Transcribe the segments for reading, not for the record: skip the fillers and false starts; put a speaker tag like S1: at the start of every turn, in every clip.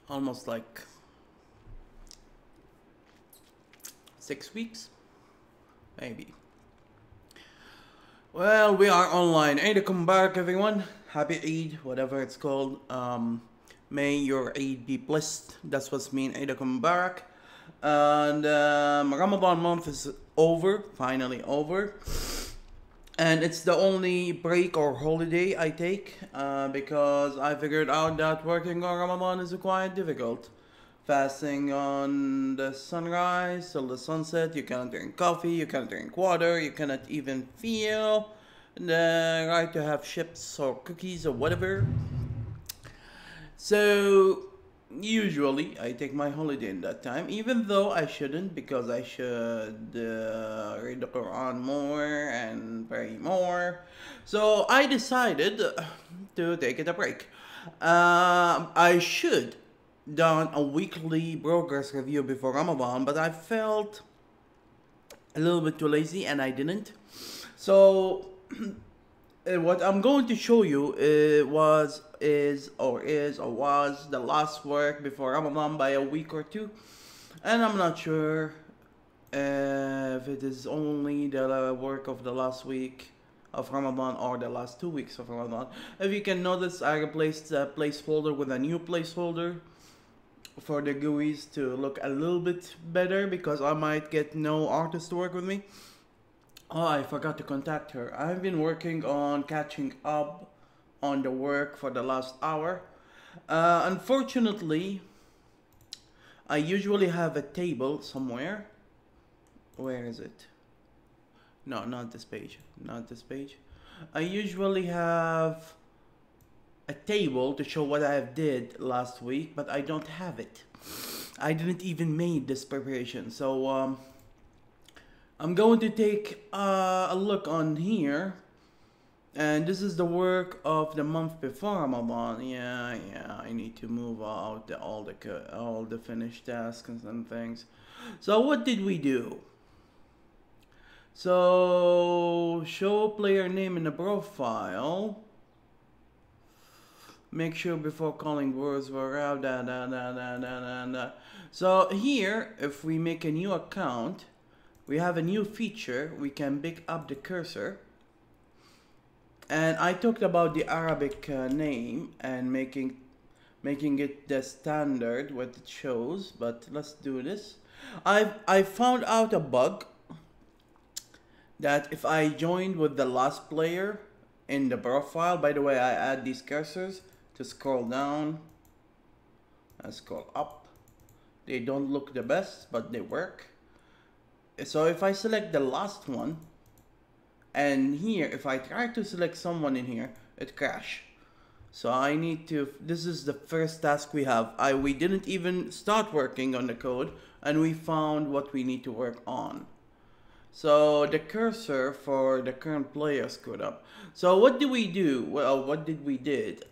S1: almost like 6 weeks, maybe. Well, we are online. Eid Mubarak, everyone. Happy Eid, whatever it's called. May your Eid be blessed. That's what's mean Eid Mubarak. And Ramadan month is over, finally over. And it's the only break or holiday I take because I figured out that working on Ramadan is quite difficult. Fasting on the sunrise till the sunset, you cannot drink coffee, you cannot drink water, you cannot even feel the right to have chips or cookies or whatever. So usually I take my holiday in that time, even though I shouldn't because I should read the Quran more and pray more. So I decided to take it a break. I should done a weekly progress review before Ramadan, but I felt a little bit too lazy and I didn't. So what I'm going to show you was the last work before Ramadan by a week or two, and I'm not sure if it is only the work of the last week of Ramadan or the last 2 weeks of Ramadan. If you can notice, I replaced the placeholder with a new placeholder for the GUIs to look a little bit better because I might get no artist to work with me. Oh, I forgot to contact her. I've been working on catching up on the work for the last hour. Unfortunately, I usually have a table somewhere. Where is it? No, not this page. Not this page. I usually have a table to show what I did last week, but I don't have it. I didn't even made this preparation. So I'm going to take a look on here, and this is the work of the month before Ramadan. Yeah, I need to move out all the finished tasks and things. So what did we do? So show player name in the profile. Make sure before calling words were out. So here, if we make a new account, we have a new feature. We can pick up the cursor. And I talked about the Arabic name and making it the standard what it shows. But let's do this. I found out a bug that if I joined with the last player in the profile. By the way, I add these cursors to scroll down and scroll up. They don't look the best, but they work. So if I select the last one, and here if I try to select someone in here, it crash. So I need to, this is the first task we have. We didn't even start working on the code, and we found what we need to work on. So the cursor for the current player screwed up. So what do we do? Well, what did we did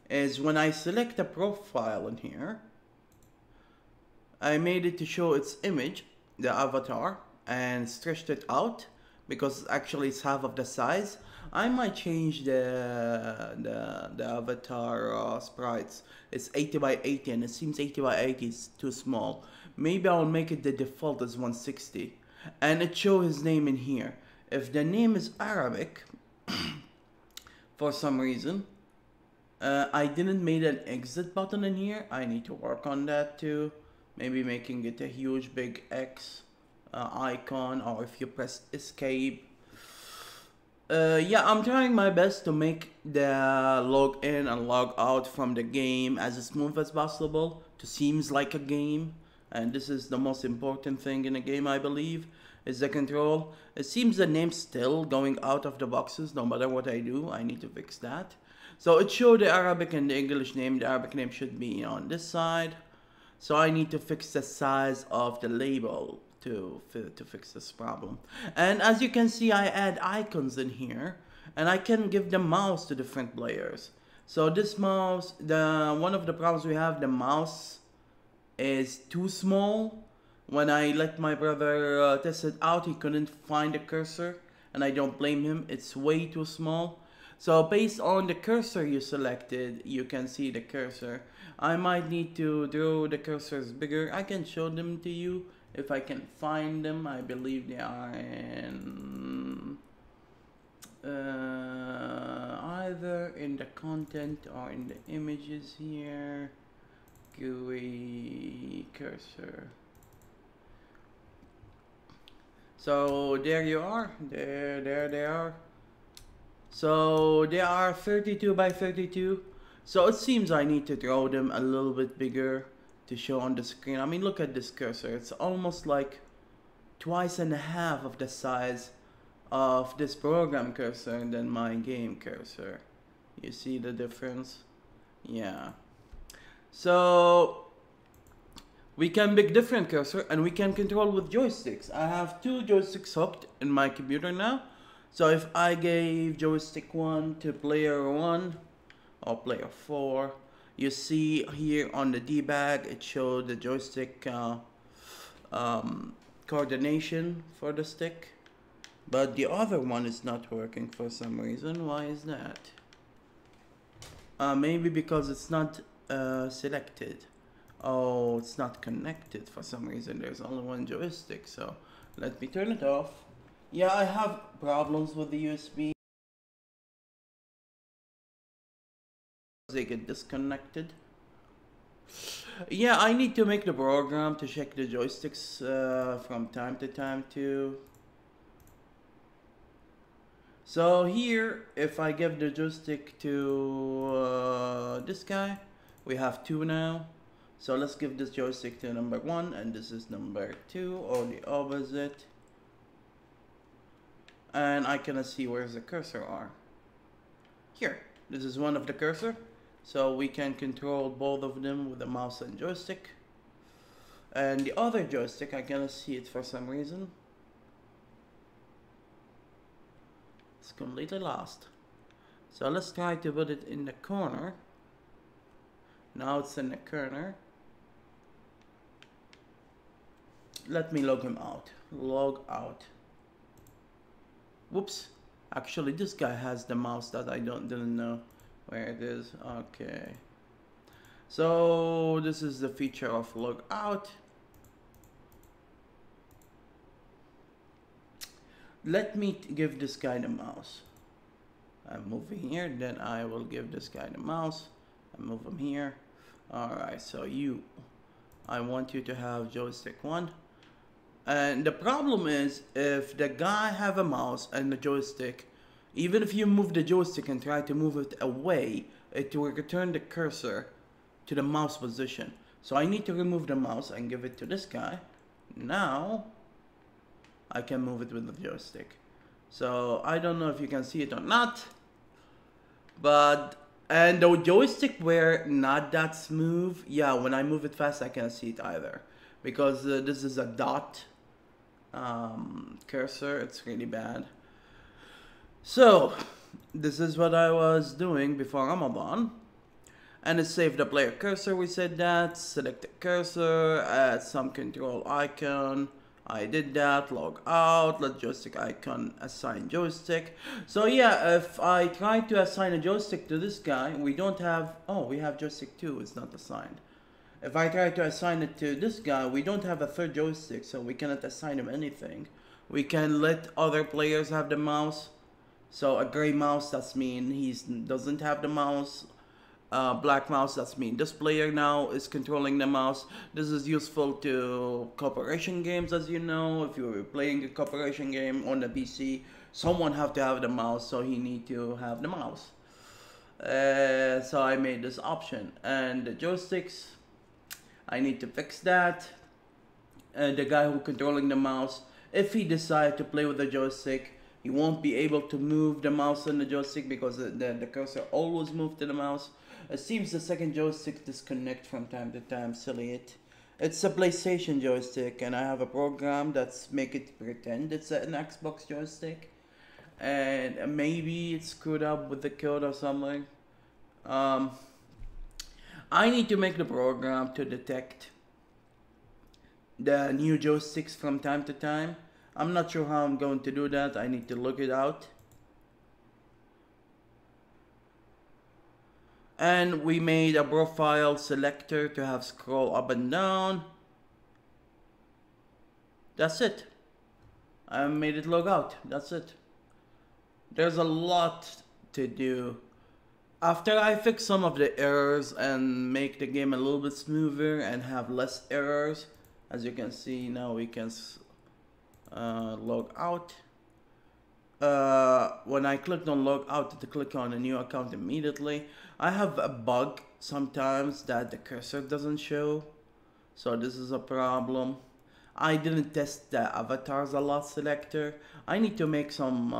S1: is when I select a profile in here, I made it to show its image, the avatar, and stretched it out because actually it's half of the size. I might change the avatar sprites. It's 80 by 80 and it seems 80 by 80 is too small. Maybe I'll make it the default as 160 and it show his name in here. If the name is Arabic for some reason, I didn't make an exit button in here. I need to work on that too. Maybe making it a huge big X icon, or if you press escape. Yeah, I'm trying my best to make the log in and log out from the game as smooth as possible to seems like a game. And this is the most important thing in a game, I believe, is the control. It seems the name's still going out of the boxes no matter what I do. I need to fix that. So it showed the Arabic and the English name. The Arabic name should be on this side. So I need to fix the size of the label to fix this problem. And as you can see, I add icons in here, and I can give the mouse to different players. So this mouse, one of the problems we have, the mouse is too small. When I let my brother test it out, he couldn't find the cursor, and I don't blame him. It's way too small. So based on the cursor you selected, you can see the cursor. I might need to draw the cursors bigger. I can show them to you if I can find them. I believe they are in either in the content or in the images here. GUI cursor. So there you are. There they are. So they are 32 by 32. So it seems I need to draw them a little bit bigger to show on the screen. I mean, look at this cursor. It's almost like twice and a half of the size of this program cursor than my game cursor. You see the difference? Yeah. So we can pick different cursor and we can control with joysticks. I have 2 joysticks hooked in my computer now. So if I gave joystick 1 to player 1 or player 4, you see here on the D-bag it showed the joystick coordination for the stick, but the other one is not working for some reason. Why is that? Maybe because it's not selected. Oh, it's not connected for some reason. There's only one joystick, so let me turn it off. Yeah, I have problems with the USB. They get disconnected. Yeah, I need to make the program to check the joysticks from time to time too. So here, if I give the joystick to this guy, we have 2 now. So let's give this joystick to number 1 and this is number 2, or the opposite. And I cannot see where's the cursor are. Here, this is one of the cursor. So we can control both of them with the mouse and joystick. And the other joystick, I cannot see it for some reason. It's completely lost. So let's try to put it in the corner. Now it's in the corner. Let me log him out. Log out. Whoops. Actually, this guy has the mouse that I didn't know where it is. Okay. So this is the feature of log out. Let me give this guy the mouse. I'm moving here, then I will give this guy the mouse. I move him here. Alright, so I want you to have joystick 1. And the problem is, if the guy have a mouse and a joystick, even if you move the joystick and try to move it away, it will return the cursor to the mouse position. So I need to remove the mouse and give it to this guy. Now I can move it with the joystick. So I don't know if you can see it or not, and the joystick were not that smooth. Yeah, when I move it fast I can't see it either, because this is a dot cursor. It's really bad. So this is what I was doing before Ramadan, and it saved the player cursor. We said that, select the cursor, add some control icon. I did that, log out, let joystick icon assign joystick. So yeah, if I try to assign a joystick to this guy, we don't have, oh, we have joystick 2, it's not assigned. If I try to assign it to this guy, we don't have a 3rd joystick, so we cannot assign him anything. We can let other players have the mouse. So a gray mouse, that's mean he doesn't have the mouse. Black mouse, that's mean this player now is controlling the mouse. This is useful to cooperation games, as you know. If you're playing a cooperation game on the PC, someone have to have the mouse, so he need to have the mouse. So I made this option. And the joysticks, I need to fix that. The guy who controlling the mouse, if he decide to play with the joystick, he won't be able to move the mouse and the joystick, because the cursor always moves to the mouse. It seems the 2nd joystick disconnect from time to time. Silly it. It's a PlayStation joystick, and I have a program that's make it pretend it's an Xbox joystick, and maybe it's screwed up with the code or something. I need to make the program to detect the new joysticks from time to time. I'm not sure how I'm going to do that. I need to look it out. And we made a profile selector to have scroll up and down. That's it. I made it log out. That's it. There's a lot to do. After I fix some of the errors and make the game a little bit smoother and have less errors, as you can see now we can log out. When I clicked on log out to click on a new account immediately, I have a bug sometimes that the cursor doesn't show, so this is a problem. I didn't test the avatars a lot selector. I need to make some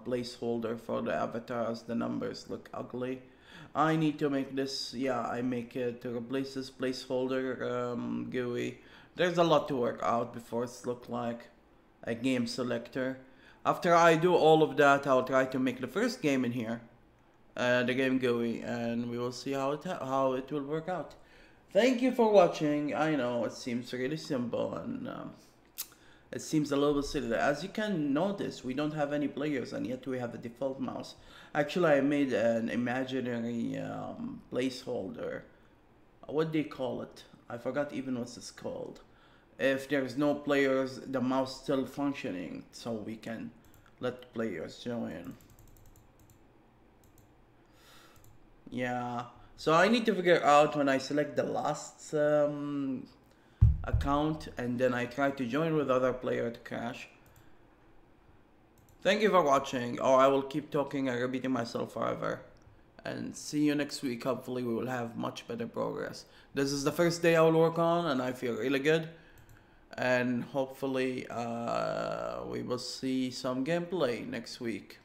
S1: placeholder for the avatars. The numbers look ugly. I need to make this, yeah, I make it to replace this placeholder GUI. There's a lot to work out before it's look like a game selector. After I do all of that, I'll try to make the first game in here, the game GUI, and we will see how it will work out. Thank you for watching. I know it seems really simple and it seems a little bit silly. As you can notice, we don't have any players and yet we have a default mouse. Actually, I made an imaginary placeholder. What do you call it? I forgot even what it's called. If there's no players, the mouse still functioning, so we can let players join. Yeah. So I need to figure out when I select the last account and then I try to join with other player to crash. Thank you for watching, or I will keep talking and repeating myself forever. And see you next week. Hopefully we will have much better progress. This is the first day I will work on and I feel really good. And hopefully we will see some gameplay next week.